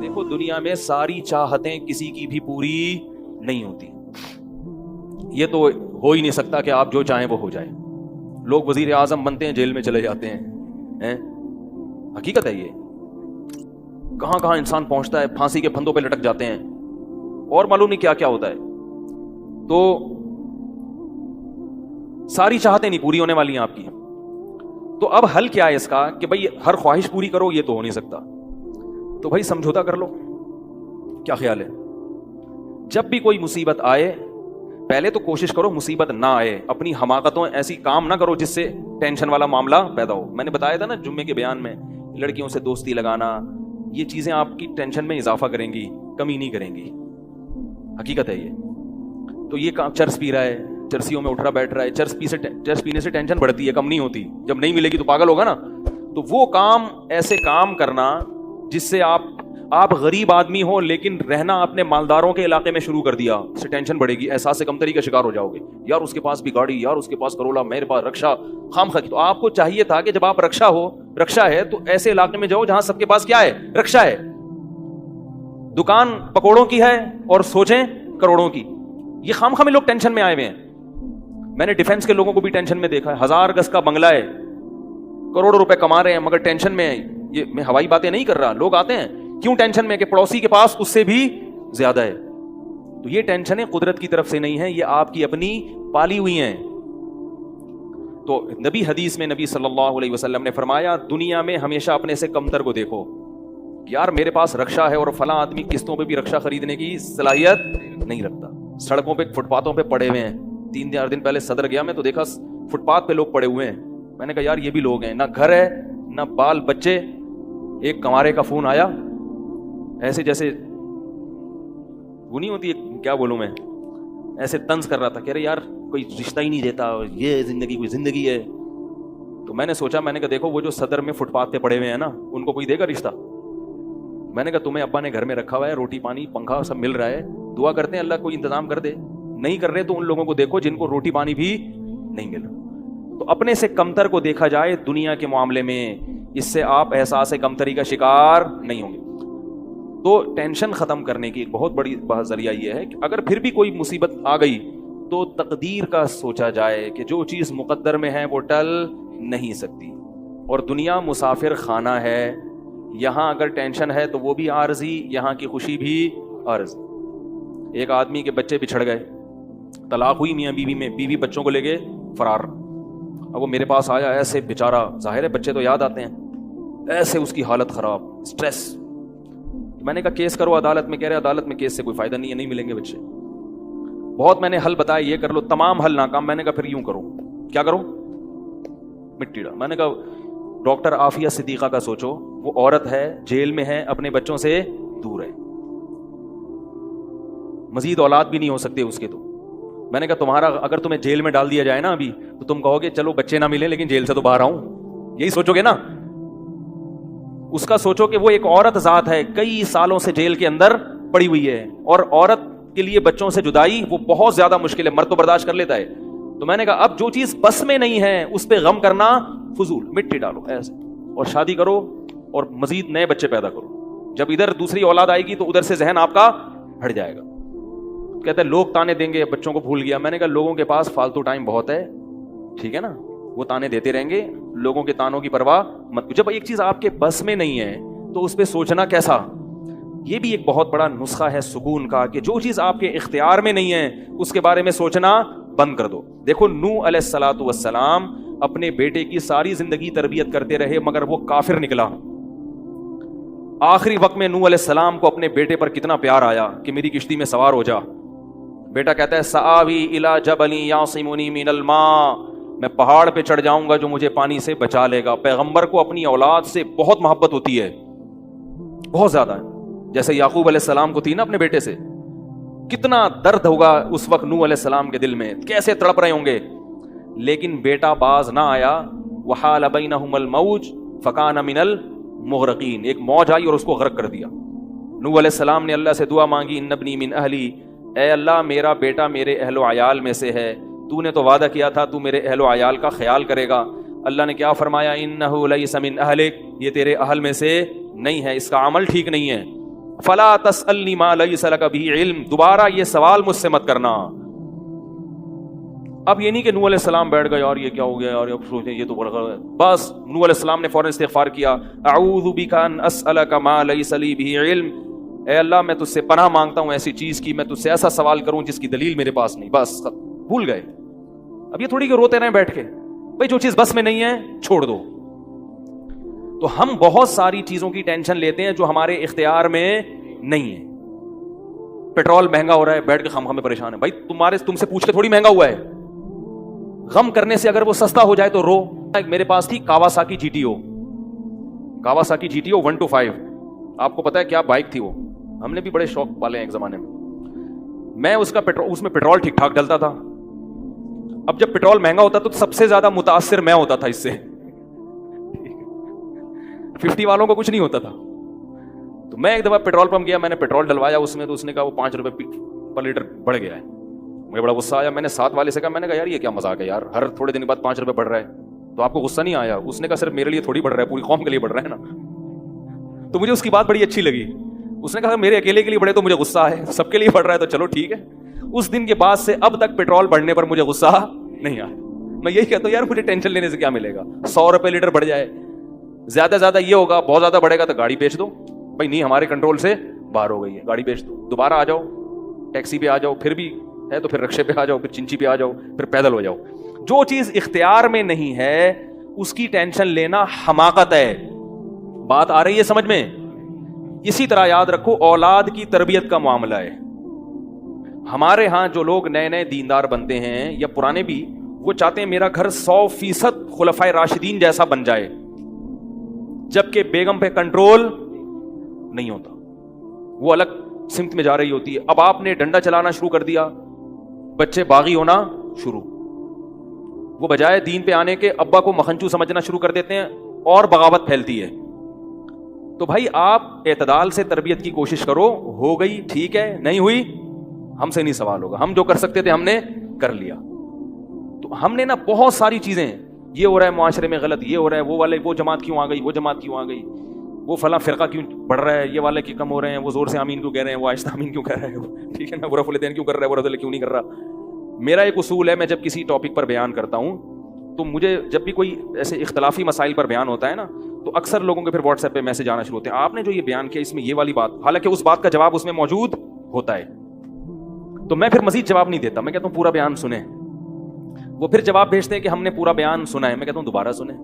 دیکھو دنیا میں ساری چاہتیں کسی کی بھی پوری نہیں ہوتی. یہ تو ہو ہی نہیں سکتا کہ آپ جو چاہیں وہ ہو جائے. لوگ وزیر اعظم بنتے ہیں جیل میں چلے جاتے ہیں. حقیقت ہے یہ. کہاں کہاں انسان پہنچتا ہے, پھانسی کے پھندوں پہ لٹک جاتے ہیں اور معلوم نہیں کیا کیا ہوتا ہے. تو ساری چاہتیں نہیں پوری ہونے والی ہیں آپ کی. تو اب حل کیا ہے اس کا کہ بھائی ہر خواہش پوری کرو, یہ تو ہو نہیں سکتا. تو بھائی سمجھوتا کر لو. کیا خیال ہے؟ جب بھی کوئی مصیبت آئے پہلے تو کوشش کرو مصیبت نہ آئے. اپنی حماقتوں ایسی کام نہ کرو جس سے ٹینشن والا معاملہ پیدا ہو. میں نے بتایا تھا نا جمعے کے بیان میں, لڑکیوں سے دوستی لگانا, یہ چیزیں آپ کی ٹینشن میں اضافہ کریں گی, کمی نہیں کریں گی. حقیقت ہے یہ. تو یہ کام چرس پی رہا ہے, چرسیوں میں اٹھ رہا بیٹھ رہا ہے, چرس پینے سے ٹینشن بڑھتی ہے, کم نہیں ہوتی. جب نہیں ملے گی تو پاگل ہوگا نا. تو وہ کام, ایسے کام کرنا جس سے آپ غریب آدمی ہو لیکن رہنا اپنے مالداروں کے علاقے میں شروع کر دیا, اس سے ٹینشن بڑھے گی, احساس کمتری کا شکار ہو جاؤ گے. یار اس کے پاس بھی گاڑی, یار اس کے پاس کروڑا, میرے پاس رکشا, خام خواہ. تو آپ کو چاہیے تھا کہ جب آپ رکشا ہے تو ایسے علاقے میں جاؤ جہاں سب کے پاس کیا ہے, رکشا ہے. دکان پکوڑوں کی ہے اور سوچیں کروڑوں کی. یہ خام خواہ میں لوگ ٹینشن میں آئے ہوئے ہیں. میں نے ڈیفنس کے لوگوں کو بھی ٹینشن میں دیکھا ہے. 1000 گز کا بنگلہ ہے, کروڑوں روپے کما رہے ہیں مگر ٹینشن میں ہیں. یہ میں ہوائی باتیں نہیں کر رہا. لوگ آتے ہیں کیوں ٹینشن میں کہ پڑوسی کے پاس اس سے بھی زیادہ ہے. تو یہ ٹینشنیں قدرت کی طرف سے نہیں ہیں, یہ آپ کی اپنی پالی ہوئی ہیں. تو نبی حدیث میں نبی صلی اللہ علیہ وسلم نے فرمایا دنیا میں ہمیشہ اپنے سے کمتر کو دیکھو. یار میرے پاس رکشا ہے اور فلاں آدمی قسطوں پہ بھی رکشا خریدنے کی صلاحیت نہیں رکھتا. سڑکوں پہ فٹ پاتھوں پہ پڑے ہوئے ہیں. 3-4 دن پہلے صدر گیا میں تو دیکھا فٹ پاتھ پہ لوگ پڑے ہوئے ہیں. میں نے کہا یار یہ بھی لوگ ہیں, نہ گھر ہے نہ بال بچے. ایک کمارے کا فون آیا, ایسے جیسے وہ نہیں ہوتی, کیا بولوں میں, ایسے طنز کر رہا تھا, کہہ رہے یار کوئی رشتہ ہی نہیں دیتا, یہ زندگی کوئی زندگی ہے. تو میں نے سوچا, میں نے کہا دیکھو وہ جو صدر میں فٹ پاتھ پہ پڑے ہوئے ہیں نا, ان کو کوئی دے گا رشتہ؟ میں نے کہا تمہیں ابا نے گھر میں رکھا ہوا ہے, روٹی پانی پنکھا سب مل رہا ہے, دعا کرتے ہیں اللہ کوئی انتظام کر دے. نہیں کر رہے تو ان لوگوں کو دیکھو جن کو روٹی پانی بھی نہیں مل رہا. تو اپنے سے کمتر کو دیکھا جائے دنیا کے معاملے میں, اس سے آپ احساس کمتری کا شکار نہیں ہوں گے. تو ٹینشن ختم کرنے کی ایک بہت بڑی ذریعہ یہ ہے کہ اگر پھر بھی کوئی مصیبت آ گئی تو تقدیر کا سوچا جائے کہ جو چیز مقدر میں ہے وہ ٹل نہیں سکتی. اور دنیا مسافر خانہ ہے, یہاں اگر ٹینشن ہے تو وہ بھی عارضی, یہاں کی خوشی بھی عارضی. ایک آدمی کے بچے بچھڑ گئے, طلاق ہوئی میاں بیوی میں, بیوی بچوں کو لے کے فرار. اب وہ میرے پاس آیا, ایسے بیچارہ, ظاہر ہے بچے تو یاد آتے ہیں, ایسے اس کی حالت خراب, سٹریس. میں نے کہا کیس کرو عدالت میں. کہہ رہے عدالت میں کیس سے کوئی فائدہ نہیں ہے, نہیں ملیں گے بچے. بہت میں نے حل بتایا, یہ کر لو, تمام حل ناکام. میں نے کہا پھر یوں کرو. کیا کرو؟ مٹی ڈال. میں نے کہا ڈاکٹر عافیہ صدیقہ کا سوچو, وہ عورت ہے, جیل میں ہے, اپنے بچوں سے دور ہے, مزید اولاد بھی نہیں ہو سکتے اس کے. تو میں نے کہا تمہارا اگر تمہیں جیل میں ڈال دیا جائے نا ابھی تو تم کہو گے چلو بچے نہ ملیں لیکن جیل سے تو باہر آؤں, یہی سوچو گے نا. اس کا سوچو کہ وہ ایک عورت ذات ہے, کئی سالوں سے جیل کے اندر پڑی ہوئی ہے, اور عورت کے لیے بچوں سے جدائی وہ بہت زیادہ مشکل ہے. مرد تو برداشت کر لیتا ہے. تو میں نے کہا اب جو چیز بس میں نہیں ہے اس پہ غم کرنا فضول, مٹی ڈالو ایسے, اور شادی کرو اور مزید نئے بچے پیدا کرو. جب ادھر دوسری اولاد آئے گی تو ادھر سے ذہن آپ کا ہٹ جائے گا. کہتے ہیں لوگ تانے دیں گے, بچوں کو بھول گیا. میں نے کہا لوگوں کے پاس فالتو ٹائم بہت ہے, ٹھیک ہے نا, وہ تانے دیتے رہیں گے, لوگوں کے تانوں کی پرواہ مت. جب ایک چیز آپ کے بس میں نہیں ہے تو اس پہ سوچنا کیسا. یہ بھی ایک بہت بڑا نسخہ ہے سکون کا کہ جو چیز آپ کے اختیار میں نہیں ہے اس کے بارے میں سوچنا بند کر دو. دیکھو نوح علیہ الصلوۃ والسلام اپنے بیٹے کی ساری زندگی تربیت کرتے رہے مگر وہ کافر نکلا. آخری وقت میں نوح علیہ السلام کو اپنے بیٹے پر کتنا پیار آیا کہ میری کشتی میں سوار ہو جا. بیٹا کہتا ہے سآوی الی جبل یعصمنی من الماء, میں پہاڑ پہ چڑھ جاؤں گا جو مجھے پانی سے بچا لے گا. پیغمبر کو اپنی اولاد سے بہت محبت ہوتی ہے, بہت زیادہ, جیسے یعقوب علیہ السلام کو تھی نا اپنے بیٹے سے. کتنا درد ہوگا اس وقت نوح علیہ السلام کے دل میں, کیسے تڑپ رہے ہوں گے. لیکن بیٹا باز نہ آیا. وحال بینہم الموج فکان من المغرقین, ایک موج آئی اور اس کو غرق کر دیا. نوح علیہ السلام نے اللہ سے دعا مانگی, ان ابنی من اہلی, اے اللہ میرا بیٹا میرے اہل و عیال میں سے ہے, تو نے تو وعدہ کیا تھا تو میرے اہل و عیال کا خیال کرے گا. اللہ نے کیا فرمایا, انہ لیس من اہلک, یہ تیرے اہل میں سے نہیں ہے, اس کا عمل ٹھیک نہیں ہے. فلا تسألنی ما لیس لک بہ علم، دوبارہ یہ سوال مجھ سے مت کرنا. اب یہ نہیں کہ نوح علیہ السلام بیٹھ گئے یار یہ کیا ہو گیا یار اب سوچیں یہ تو بڑا، بس نوح علیہ السلام نے فوراً استغفار کیا. اعوذ بک ان اسألک ما لیس لی بہ علم، اے اللہ میں تجھ سے پناہ مانگتا ہوں ایسی چیز کی، میں تجھ سے ایسا سوال کروں جس کی دلیل میرے پاس نہیں. بس بھول گئے. اب یہ تھوڑی کہ روتے رہیں بیٹھ کے، بھائی جو چیز بس میں نہیں ہے چھوڑ دو. تو ہم بہت ساری چیزوں کی ٹینشن لیتے ہیں جو ہمارے اختیار میں نہیں ہے. پیٹرول مہنگا ہو رہا ہے، بیٹھ کے خام میں پریشان ہے. بھائی تم سے پوچھ کے تھوڑی مہنگا ہوا ہے. غم کرنے سے اگر وہ سستا ہو جائے تو رو. میرے پاس تھی کاواساکی جی ٹی او 125. آپ کو پتا ہے کیا بائک تھی وہ؟ ہم نے بھی بڑے شوق پالے ہیں ایک زمانے میں. میں اس میں پیٹرول ٹھیک ٹھاک ڈلتا تھا. اب جب پیٹرول مہنگا ہوتا تو سب سے زیادہ متاثر میں ہوتا تھا اس سے. 50 والوں کو کچھ نہیں ہوتا تھا. تو میں ایک دفعہ پیٹرول پمپ گیا، میں نے پیٹرول ڈلوایا اس میں، تو اس نے کہا وہ 5 روپے پر لیٹر بڑھ گیا ہے. مجھے بڑا غصہ آیا. میں نے ساتھ والے سے کہا، میں نے کہا یار یہ کیا مذاق ہے یار، ہر تھوڑے دن بعد 5 روپے بڑھ رہا ہے، تو آپ کو غصہ نہیں آیا؟ اس نے کہا صرف میرے لیے تھوڑی بڑھ رہا ہے، پوری قوم کے لیے بڑھ رہا ہے نا. تو مجھے اس کی بات بڑی اچھی لگی. اس نے کہا میرے اکیلے کے لیے بڑھے تو مجھے غصہ ہے، سب کے لیے بڑھ رہا ہے تو چلو ٹھیک ہے. اس دن کے بعد سے اب تک پیٹرول بڑھنے پر مجھے غصہ نہیں آیا. میں یہی کہتا ہوں یار مجھے ٹینشن لینے سے کیا ملے گا. 100 روپے لیٹر بڑھ جائے، زیادہ زیادہ یہ ہوگا، بہت زیادہ بڑھے گا تو گاڑی بیچ دو. بھائی نہیں ہمارے کنٹرول سے باہر ہو گئی ہے، گاڑی بیچ دو، دوبارہ آ جاؤ ٹیکسی پہ آ جاؤ، پھر بھی ہے تو پھر رکشے پہ آ جاؤ، پھر چنچی پہ آ جاؤ، پھر پیدل ہو جاؤ. جو چیز اختیار میں نہیں ہے اس کی ٹینشن لینا حماقت ہے. بات آ رہی ہے سمجھ میں؟ اسی طرح یاد رکھو اولاد کی تربیت کا معاملہ ہے. ہمارے ہاں جو لوگ نئے نئے دیندار بنتے ہیں یا پرانے بھی، وہ چاہتے ہیں میرا گھر 100% خلفائے راشدین جیسا بن جائے، جبکہ بیگم پہ کنٹرول نہیں ہوتا، وہ الگ سمت میں جا رہی ہوتی ہے. اب آپ نے ڈنڈا چلانا شروع کر دیا، بچے باغی ہونا شروع. وہ بجائے دین پہ آنے کے ابا کو مکھنچو سمجھنا شروع کر دیتے ہیں اور بغاوت پھیلتی ہے. تو بھائی آپ اعتدال سے تربیت کی کوشش کرو. ہو گئی ٹھیک ہے، نہیں ہوئی ہم سے نہیں سوال ہوگا. ہم جو کر سکتے تھے ہم نے کر لیا. تو ہم نے نا بہت ساری چیزیں، یہ ہو رہا ہے معاشرے میں غلط، یہ ہو رہا ہے، وہ جماعت کیوں آ گئی، وہ جماعت کیوں آ گئی، وہ فلاں فرقہ کیوں بڑھ رہا ہے، یہ والے کی کم ہو رہے ہیں، وہ زور سے آمین کیوں کہہ رہے ہیں، وہ آہستہ آمین کیوں کہہ رہے ہیں، ٹھیک ہے نا، وہ رفع الیدین کیوں کر رہا ہے، وہ رفع کیوں نہیں کر رہا. میرا ایک اصول ہے، میں جب کسی ٹاپک پر بیان کرتا ہوں تو مجھے جب بھی کوئی ایسے اختلافی مسائل پر بیان ہوتا ہے نا، تو اکثر لوگوں کے پھر واٹس ایپ پہ میسج آنا شروع ہوتے ہیں، آپ نے جو یہ بیان کیا اس میں یہ والی بات، حالانکہ اس بات کا جواب اس میں موجود ہوتا ہے. تو میں پھر مزید جواب نہیں دیتا، میں کہتا ہوں پورا بیان سنیں. وہ پھر جواب بھیجتے ہیں کہ ہم نے پورا بیان سنا ہے. میں کہتا ہوں دوبارہ سنیں.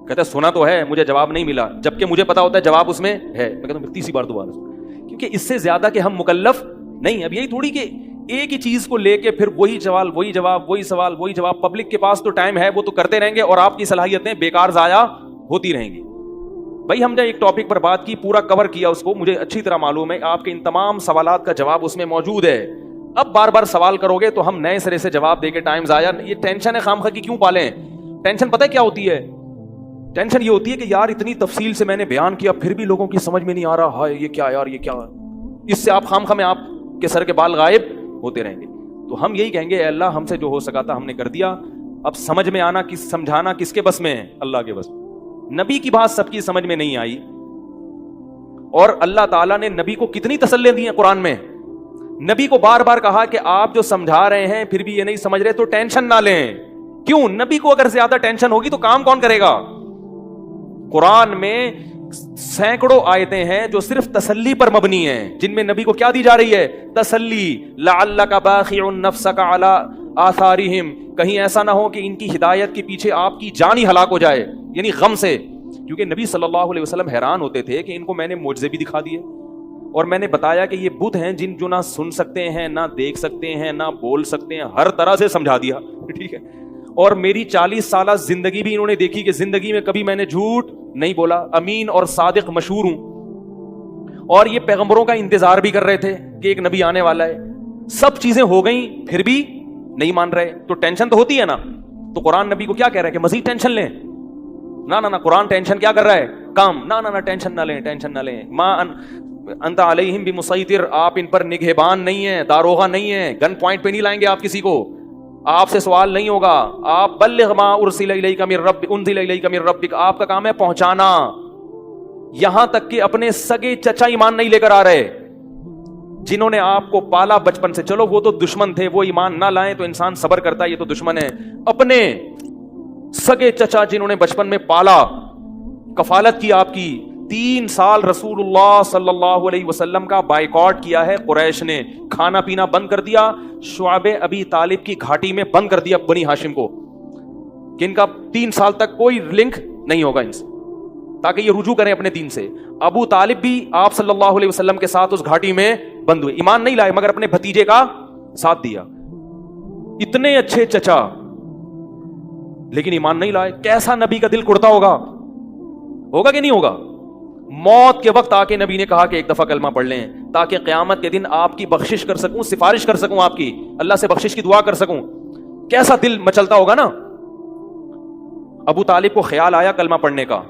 کہتا ہے سنا تو ہے، مجھے جواب نہیں ملا، جبکہ مجھے پتا ہوتا ہے جواب اس میں ہے. میں کہتا ہوں تیسری بار دوبارہ سنیں، کیونکہ اس سے زیادہ کہ ہم مکلف نہیں. اب یہی تھوڑی کہ ایک ہی چیز کو لے کے پھر وہی سوال وہی جواب وہی سوال وہی جواب. پبلک کے پاس تو ٹائم ہے، وہ تو کرتے رہیں گے اور آپ کی صلاحیتیں بیکار ضائع ہوتی رہیں گی. بھائی ہم نے ایک ٹاپک پر بات کی، پورا کور کیا اس کو، مجھے اچھی طرح معلوم ہے آپ کے ان تمام سوالات کا جواب اس میں موجود ہے. اب بار بار سوال کرو گے تو ہم نئے سرے سے جواب دے کے ٹائم ضائع. یہ ٹینشن ہے خام خواہ کی کیوں پالیں؟ ٹینشن پتہ ہے کیا ہوتی ہے؟ ٹینشن یہ ہوتی ہے کہ یار اتنی تفصیل سے میں نے بیان کیا پھر بھی لوگوں کی سمجھ میں نہیں آ رہا، ہائے یہ کیا یار، یہ کیا. اس سے آپ خام خواہ میں آپ کے سر کے بال غائب ہوتے رہیں گے. تو ہم یہی کہیں گے اے اللہ ہم سے جو ہو سکا تھا ہم نے کر دیا. اب سمجھ میں آنا سمجھانا کس کے بس میں ہے؟ اللہ کے بس. نبی کی بات سب کی سمجھ میں نہیں آئی، اور اللہ تعالیٰ نے نبی کو کتنی تسلی دی ہیں قرآن میں. نبی کو بار بار کہا کہ آپ جو سمجھا رہے ہیں پھر بھی یہ نہیں سمجھ رہے تو ٹینشن نہ لیں. کیوں؟ نبی کو اگر زیادہ ٹینشن ہوگی تو کام کون کرے گا؟ قرآن میں سینکڑوں آیتیں ہیں جو صرف تسلی پر مبنی ہیں، جن میں نبی کو کیا دی جا رہی ہے؟ تسلی. لعلک باخع نفسک علی آثارہم، کہیں ایسا نہ ہو کہ ان کی ہدایت کے پیچھے آپ کی جان ہی ہلاک ہو جائے، یعنی غم سے. کیونکہ نبی صلی اللہ علیہ وسلم حیران ہوتے تھے کہ ان کو میں نے معجزے بھی دکھا دیے اور میں نے بتایا کہ یہ بت ہیں جن جو نہ سن سکتے ہیں، نہ دیکھ سکتے ہیں، نہ بول سکتے ہیں، ہر طرح سے سمجھا دیا، ٹھیک ہے. اور میری 40 سالہ زندگی بھی انہوں نے دیکھی کہ زندگی میں کبھی میں نے جھوٹ نہیں بولا، امین اور صادق مشہور ہوں. اور یہ پیغمبروں کا انتظار بھی کر رہے تھے کہ ایک نبی آنے والا ہے. سب چیزیں ہو گئیں پھر بھی نہیں مان رہے، تو ٹینشن تو ہوتی ہے نا. تو قرآن نبی کو کیا کہہ رہا ہے کہ مزید ٹینشن لیں؟ نہ قرآن ٹینشن کیا کر رہا ہے؟ کام. نہ ٹینشن نہ لیں، ٹینشن نہ لیں. ما انت علیہم بمسیطر، آپ ان پر نگہبان نہیں ہیں، داروغہ نہیں ہیں، گن پوائنٹ پہ نہیں لائیں گے آپ کسی کو. آپ سے سوال نہیں ہوگا. آپ بلغ ما ارسل الیک من ربک، انزل الیک من ربک، آپ کا کام ہے پہنچانا. یہاں تک کہ اپنے سگے چچا ایمان نہیں لے کر آ رہے، جنہوں نے آپ کو پالا بچپن سے. چلو وہ تو دشمن تھے، وہ ایمان نہ لائیں تو انسان صبر کرتا ہے، یہ تو دشمن ہے. اپنے سگے چچا جنہوں نے بچپن میں پالا، کفالت کی آپ کی، 3 سال رسول اللہ صلی اللہ علیہ وسلم کا بائیکاٹ کیا ہے قریش نے، کھانا پینا بند کر دیا، شعب ابی طالب کی گھاٹی میں بند کر دیا بنی ہاشم کو کہ ان کا 3 سال تک کوئی لنک نہیں ہوگا ان سے، تاکہ یہ رجوع کریں اپنے دین سے. ابو طالب بھی آپ صلی اللہ علیہ وسلم کے ساتھ اس گھاٹی میں بند ہوئے، ایمان نہیں لائے مگر اپنے بھتیجے کا ساتھ دیا. اتنے اچھے چچا لیکن ایمان نہیں لائے. کیسا نبی کا دل کڑتا ہوگا کہ نہیں ہوگا؟ موت کے وقت آ کے نبی نے کہا کہ ایک دفعہ کلمہ پڑھ لیں تاکہ قیامت کے دن آپ کی بخشش کر سکوں، سفارش کر سکوں، آپ کی اللہ سے بخشش کی دعا کر سکوں. کیسا دل مچلتا ہوگا نا. ابو طالب کو خیال آیا کلمہ پڑھنے کا.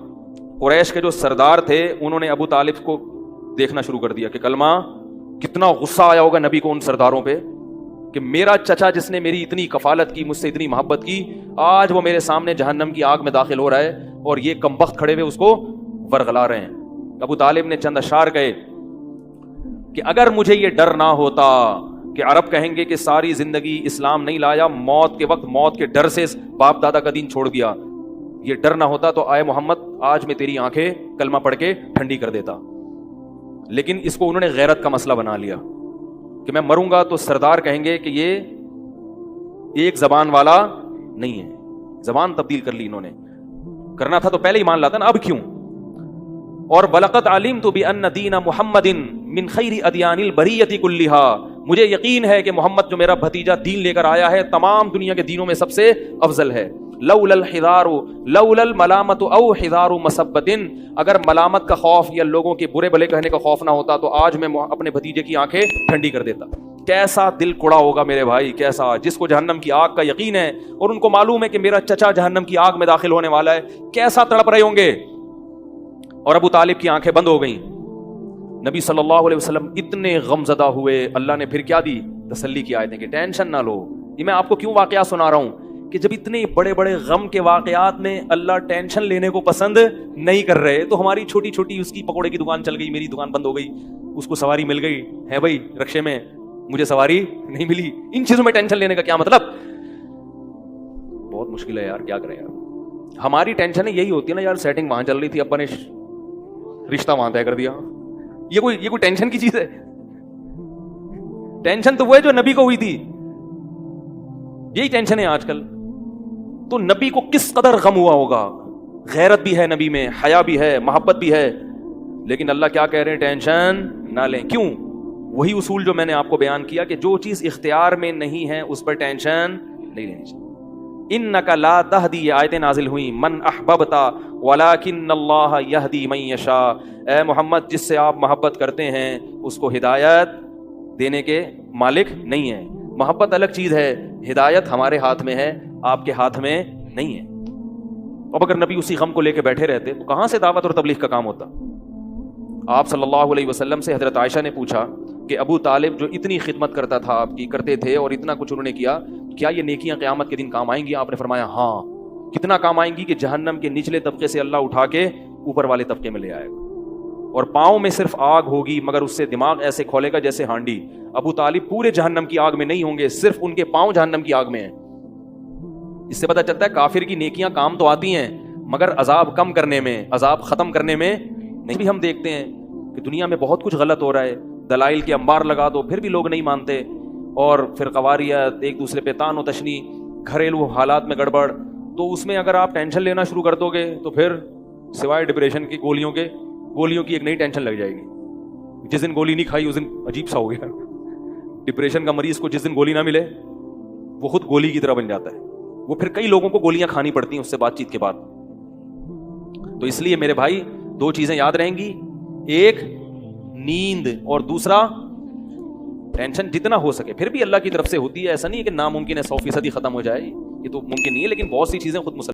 قریش کے جو سردار تھے انہوں نے ابو طالب کو دیکھنا شروع کر دیا کہ کلمہ، کتنا غصہ آیا ہوگا نبی کو ان سرداروں پہ کہ میرا چچا جس نے میری اتنی کفالت کی، مجھ سے اتنی محبت کی، آج وہ میرے سامنے جہنم کی آگ میں داخل ہو رہا ہے اور یہ کمبخت کھڑے ہوئے اس کو ورغلا رہے ہیں. ابو طالب نے چند اشعار کہے کہ اگر مجھے یہ ڈر نہ ہوتا کہ عرب کہیں گے کہ ساری زندگی اسلام نہیں لایا، موت کے وقت موت کے ڈر سے باپ دادا کا دین چھوڑ دیا، یہ ڈر نہ ہوتا تو آئے محمد آج میں تیری آنکھیں کلمہ پڑھ کے ٹھنڈی کر دیتا. لیکن اس کو انہوں نے غیرت کا مسئلہ بنا لیا کہ میں مروں گا تو سردار کہیں گے کہ یہ ایک زبان والا نہیں ہے. زبان تبدیل کر لی انہوں نے. کرنا تھا تو پہلے ایمان لاتا نا، اب کیوں؟ اور وَلَقَدْ عَلِمْتُ بِأَنَّ دِينَ مُحَمَّدٍ مِّن خَيْرِ أَدْيَانِ الْبَرِيَّةِ كُلِّهَا، مجھے یقین ہے کہ محمد جو میرا بھتیجا دین لے کر آیا ہے تمام دنیا کے دینوں میں سب سے افضل ہے. لولا الحذار لولا الملامت او حذار مسبت، اگر ملامت کا خوف یا لوگوں کے برے بھلے کہنے کا خوف نہ ہوتا تو آج میں اپنے بھتیجے کی آنکھیں ٹھنڈی کر دیتا. کیسا دل کڑا ہوگا میرے بھائی، کیسا، جس کو جہنم کی آگ کا یقین ہے اور ان کو معلوم ہے کہ میرا چچا جہنم کی آگ میں داخل ہونے والا ہے، کیسا تڑپ رہے ہوں گے. اور ابو طالب کی آنکھیں بند ہو گئیں. نبی صلی اللہ علیہ وسلم اتنے غم زدہ ہوئے. اللہ نے پھر کیا دی؟ تسلی کی آیتیں کہ ٹینشن نہ لو. یہ میں آپ کو کیوں واقعہ سنا رہا ہوں کہ جب اتنے بڑے بڑے غم کے واقعات میں اللہ ٹینشن لینے کو پسند نہیں کر رہے تو ہماری چھوٹی چھوٹی، اس کی پکوڑے کی دکان چل گئی، میری دکان بند ہو گئی، اس کو سواری مل گئی ہے بھائی رکشے میں، مجھے سواری نہیں ملی، ان چیزوں میں ٹینشن لینے کا کیا مطلب؟ بہت مشکل ہے یار، کیا کریں یار. ہماری ٹینشن یہی ہوتی ہے نا یار، سیٹنگ وہاں چل رہی تھی، ابا نے رشتہ وہاں طے کر دیا. یہ کوئی ٹینشن کی چیز ہے؟ ٹینشن تو وہ ہے جو نبی کو ہوئی تھی. یہی ٹینشن ہے آج کل. تو نبی کو کس قدر غم ہوا ہوگا. غیرت بھی ہے نبی میں، حیا بھی ہے، محبت بھی ہے، لیکن اللہ کیا کہہ رہے ہیں؟ ٹینشن نہ لیں. کیوں؟ وہی اصول جو میں نے آپ کو بیان کیا کہ جو چیز اختیار میں نہیں ہے اس پر ٹینشن نہیں لینی چاہیے. انک لا تہدی، یہ آیتیں نازل ہوئیں، من احببت ولکن اللہ یہدی من یشاء. اے محمد، جس سے آپ محبت کرتے ہیں اس کو ہدایت دینے کے مالک نہیں ہے. محبت الگ چیز ہے، ہدایت ہمارے ہاتھ میں ہے، آپ کے ہاتھ میں نہیں ہے. اب اگر نبی اسی غم کو لے کے بیٹھے رہتے تو کہاں سے دعوت اور تبلیغ کا کام ہوتا؟ آپ صلی اللہ علیہ وسلم سے حضرت عائشہ نے پوچھا کہ ابو طالب جو اتنی خدمت کرتا تھا آپ کی، کرتے تھے اور اتنا کچھ انہوں نے کیا، کیا یہ نیکیاں قیامت کے دن کام آئیں گی؟ آپ نے فرمایا ہاں. کتنا کام آئیں گی کہ جہنم کے نچلے طبقے سے اللہ اٹھا کے اوپر والے طبقے میں لے آئے گا، اور پاؤں میں صرف آگ ہوگی مگر اس سے دماغ ایسے کھولے گا جیسے ہانڈی. ابو طالب پورے جہنم کی آگ میں نہیں ہوں گے، صرف ان کے پاؤں جہنم کی آگ میں ہیں. اس سے پتہ چلتا ہے کافر کی نیکیاں کام تو آتی ہیں مگر عذاب کم کرنے میں، عذاب ختم کرنے میں نہیں. بھی ہم دیکھتے ہیں کہ دنیا میں بہت کچھ غلط ہو رہا ہے، دلائل کے انبار لگا دو پھر بھی لوگ نہیں مانتے، اور پھر قواریت، ایک دوسرے پہ تان و تشنی، گھریلو حالات میں گڑبڑ. تو اس میں اگر آپ ٹینشن لینا شروع کر دو گے تو پھر سوائے ڈپریشن کی گولیوں کی ایک نئی ٹینشن لگ جائے گی. جس دن گولی نہیں کھائی اس دن عجیب سا ہو گیا. ڈپریشن کا مریض کو جس دن گولی نہ ملے وہ خود گولی کی طرح بن جاتا ہے. وہ پھر کئی لوگوں کو گولیاں کھانی پڑتی ہیں اس سے بات چیت کے بعد. تو اس لیے میرے بھائی 2 چیزیں یاد رہیں گی، ایک نیند اور دوسرا ٹینشن. جتنا ہو سکے پھر بھی اللہ کی طرف سے ہوتی ہے، ایسا نہیں ہے کہ ناممکن ہے 100% ختم ہو جائے، یہ تو ممکن نہیں ہے، لیکن بہت سی چیزیں خود مسلم